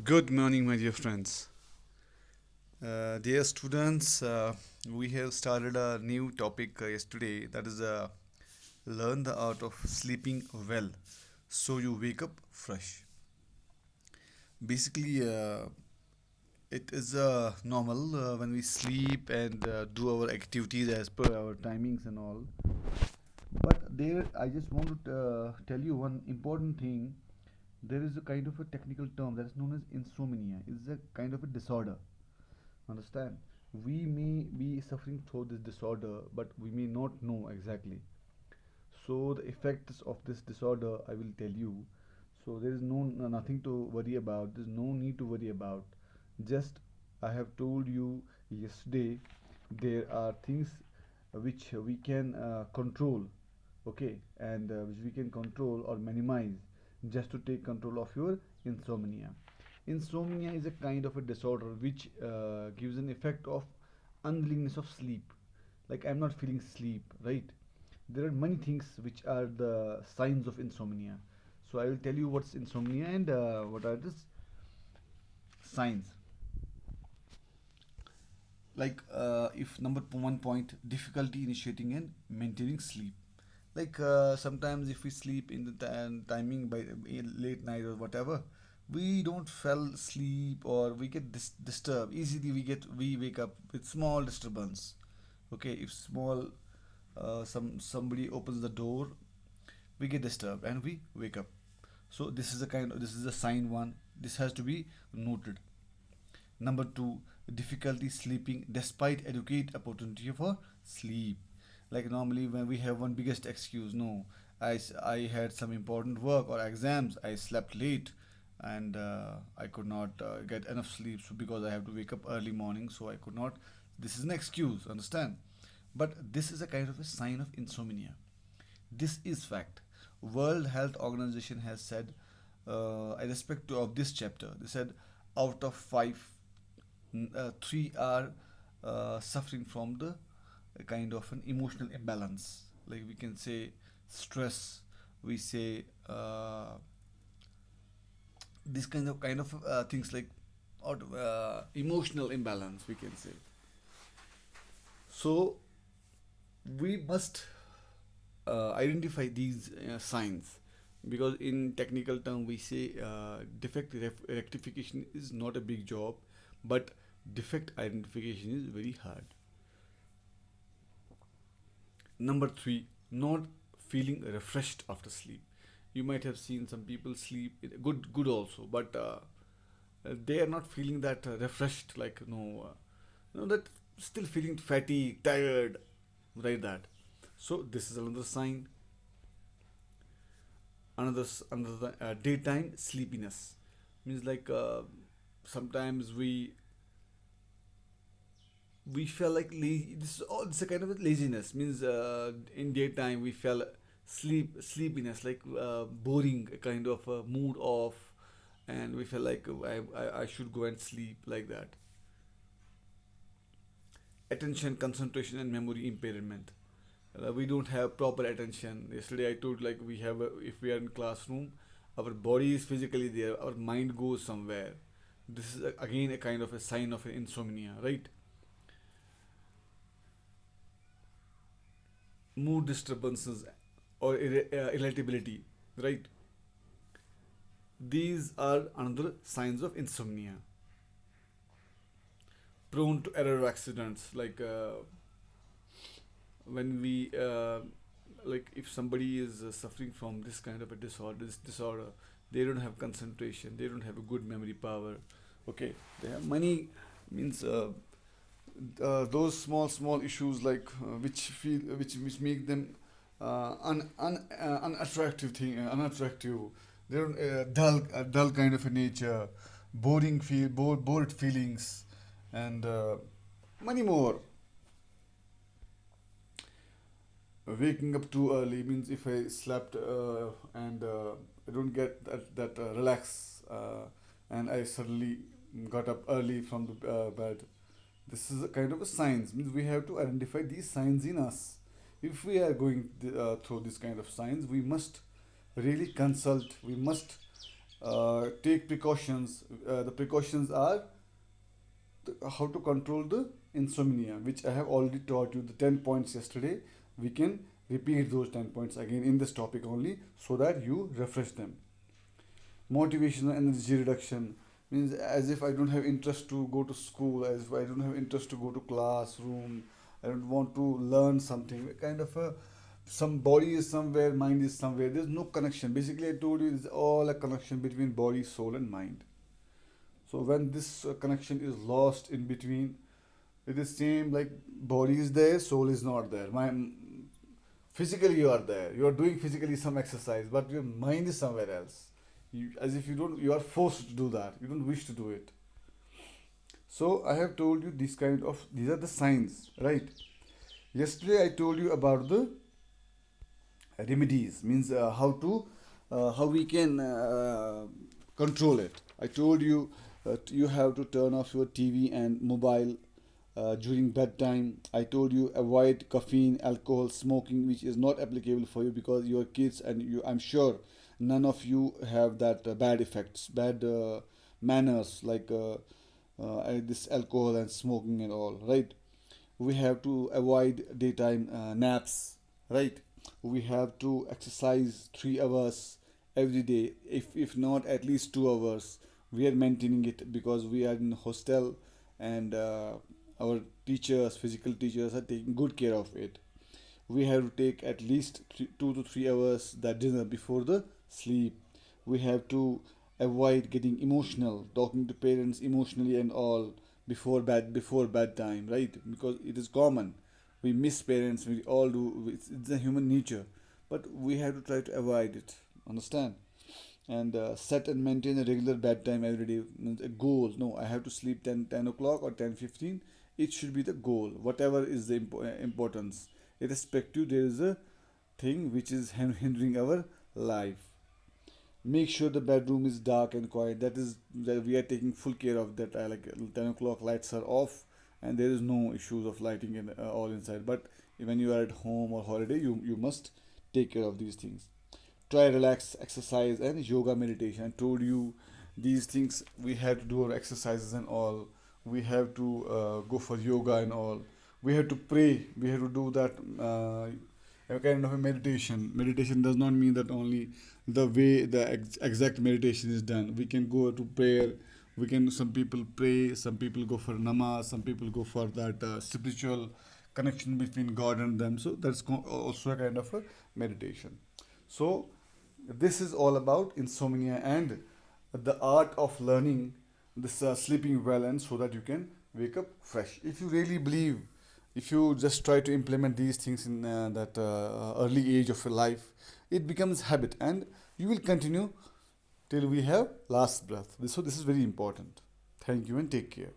Good morning, my dear friends. Dear students, we have started a new topic yesterday, that is learn the art of sleeping well so you wake up fresh. Basically, it is normal when we sleep and do our activities as per our timings and all. But there, I just want to tell you one important thing. There is a kind of a technical term that is known as insomnia. It's a kind of a disorder. Understand? We may be suffering through this disorder, but we may not know exactly. So the effects of this disorder, I will tell you. So there is nothing to worry about. There's no need to worry about. Just I have told you yesterday, there are things which we can control, okay, and which we can control or minimize just to take control of your insomnia. Insomnia is a kind of a disorder which gives an effect of unwillingness of sleep. Like I'm not feeling sleep, right? There are many things which are the signs of insomnia. So I will tell you what's insomnia and what are the signs. Like if number one point, difficulty initiating and maintaining sleep. Like sometimes if we sleep in the timing by late night or whatever, we don't fell asleep or we get disturbed easily. We wake up with small disturbance. Okay, if small somebody opens the door, we get disturbed and we wake up. So this is a sign one. This has to be noted. Number two, difficulty sleeping despite adequate opportunity for sleep. Like normally when we have one biggest excuse, no, I had some important work or exams, I slept late and I could not get enough sleep so because I have to wake up early morning, so I could not. This is an excuse, understand? But this is a kind of a sign of insomnia. This is fact. World Health Organization has said, in respect to of this chapter, they said out of five, three are suffering from the kind of an emotional imbalance. Like we can say stress, we say this kind of things like emotional imbalance. We can say so. We must identify these signs because in technical term we say defect rectification is not a big job, but defect identification is very hard. Number three, not feeling refreshed after sleep. You might have seen some people sleep good also, but they are not feeling that refreshed, like no, that still feeling fatigued, tired, like that. So this is another sign. Another daytime sleepiness means like sometimes we feel like this is all, this is a kind of a laziness. Means in daytime we feel sleepiness, like boring, a kind of mood off, and we feel like I should go and sleep, like that. Attention, concentration, and memory impairment. We don't have proper attention. Yesterday I told, like we have if we are in classroom, our body is physically there, our mind goes somewhere. This is again a kind of a sign of insomnia, right? Mood disturbances or irritability, right? These are another signs of insomnia. Prone to error accidents, like when we like if somebody is suffering from this kind of a disorder, they don't have concentration, they don't have a good memory power. Okay, they have money, means those small issues, like which make them unattractive thing, unattractive. They don't dull kind of a nature, bored feelings, and many more. Waking up too early means if I slept and I don't get that relax, and I suddenly got up early from the bed. This is a kind of a signs. Means we have to identify these signs in us. If we are going through this kind of signs, we must really consult. We must take precautions. The precautions are how to control the insomnia, which I have already taught you the 10 points yesterday. We can repeat those 10 points again in this topic only so that you refresh them. Motivational energy reduction means as if I don't have interest to go to school, as if I don't have interest to go to classroom, I don't want to learn something. Kind of a some body is somewhere, mind is somewhere. There's no connection. Basically, I told you it's all a connection between body, soul, and mind. So when this connection is lost in between, it is same like body is there, soul is not there. Physically you are there. You are doing physically some exercise, but your mind is somewhere else. As if you don't, you are forced to do that. You don't wish to do it. So I have told you these are the signs, right? Yesterday I told you about the remedies, means how we can control it. I told you you have to turn off your TV and mobile during bedtime. I told you avoid caffeine, alcohol, smoking, which is not applicable for you because you are kids and you. I'm sure none of you have that bad effects, bad manners like this alcohol and smoking and all. Right? We have to avoid daytime naps. Right? We have to exercise 3 hours every day. If not at least 2 hours, we are maintaining it because we are in hostel and our teachers, physical teachers, are taking good care of it. We have to take at least 2 to 3 hours that dinner before the sleep. We have to avoid getting emotional, talking to parents emotionally and all before bedtime, right? Because it is common. We miss parents. We all do. It's a human nature, but we have to try to avoid it. Understand? And set and maintain a regular bedtime every day. A goal. No, I have to sleep 10 o'clock or 10:15. It should be the goal. Whatever is the importance. Irrespective, there is a thing which is hindering our life. Make sure the bedroom is dark and quiet. That is that we are taking full care of that. Like 10 o'clock lights are off, and there is no issues of lighting in all inside. But when you are at home or holiday, you must take care of these things. Try relax exercise and yoga meditation. I told you these things we have to do our exercises and all. We have to go for yoga and all. We have to pray. We have to do that a kind of a meditation. Meditation does not mean that only the way the exact meditation is done. We can go to prayer. We can, some people pray, some people go for namaz, some people go for that spiritual connection between God and them. So that's also a kind of a meditation. So this is all about insomnia and the art of learning this sleeping well and so that you can wake up fresh. If you really believe, if you just try to implement these things in that early age of your life, it becomes habit and you will continue till we have last breath. So this is very important. Thank you and take care.